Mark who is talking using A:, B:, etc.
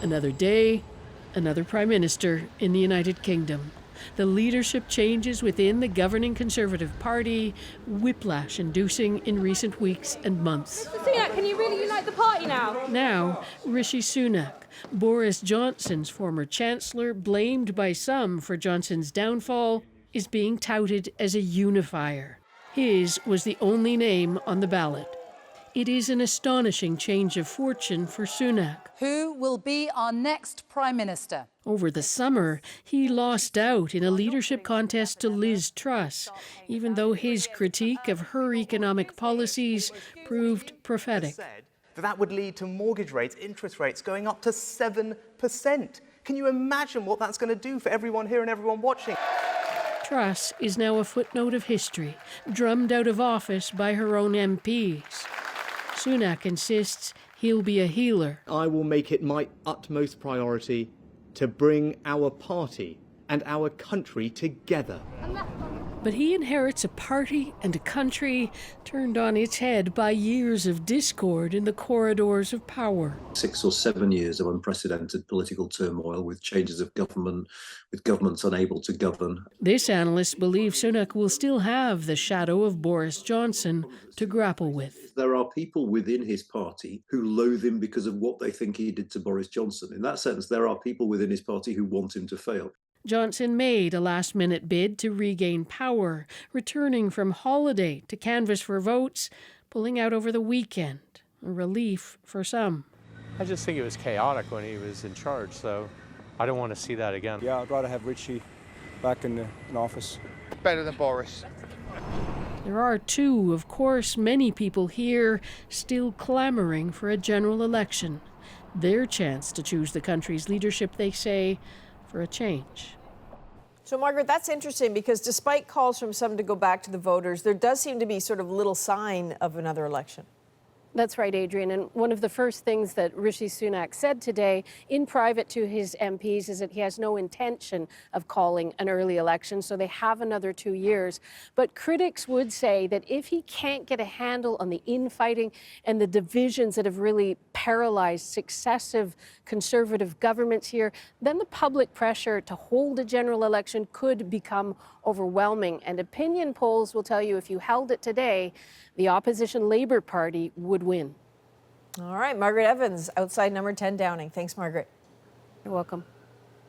A: Another day, another Prime Minister in the United Kingdom. The leadership changes within the governing Conservative Party, whiplash-inducing in recent weeks and months.
B: Mr. Sunak, can you really unite the party now?
A: Now, Rishi Sunak, Boris Johnson's former Chancellor, blamed by some for Johnson's downfall, is being touted as a unifier. His was the only name on the ballot. It is an astonishing change of fortune for Sunak.
C: Who will be our next Prime Minister?
A: Over the summer, he lost out in a leadership contest to Liz Truss, even though his critique of her economic policies proved prophetic.
D: That would lead to mortgage rates, interest rates going up to 7%. Can you imagine what that's going to do for everyone here and everyone watching?
A: Truss is now a footnote of history, drummed out of office by her own MPs. Sunak insists he'll be a healer.
E: I will make it my utmost priority to bring our party and our country together.
A: But he inherits a party and a country turned on its head by years of discord in the corridors of power.
F: 6 or 7 years of unprecedented political turmoil with changes of government, with governments unable to govern.
A: This analyst believes Sunak will still have the shadow of Boris Johnson to grapple with.
F: There are people within his party who loathe him because of what they think he did to Boris Johnson. In that sense, there are people within his party who want him to fail.
A: Johnson made a last-minute bid to regain power, returning from holiday to canvass for votes, pulling out over the weekend, a relief for some.
G: I just think it was chaotic when he was in charge, so I don't want to see that again.
H: Yeah, I'd rather have Rishi back in office.
I: Better than Boris.
A: There are too, of course, many people here still clamoring for a general election. Their chance to choose the country's leadership, they say, for a change.
J: So, Margaret, that's interesting because despite calls from some to go back to the voters, there does seem to be sort of little sign of another election.
K: That's right, Adrienne. And one of the first things that Rishi Sunak said today in private to his MPs is that he has no intention of calling an early election, so they have another 2 years. But critics would say that if he can't get a handle on the infighting and the divisions that have really paralyzed successive Conservative governments here, then the public pressure to hold a general election could become overwhelming. And opinion polls will tell you if you held it today, the opposition Labour Party would win.
J: All right, Margaret Evans, outside number 10 Downing. Thanks, Margaret.
K: You're welcome.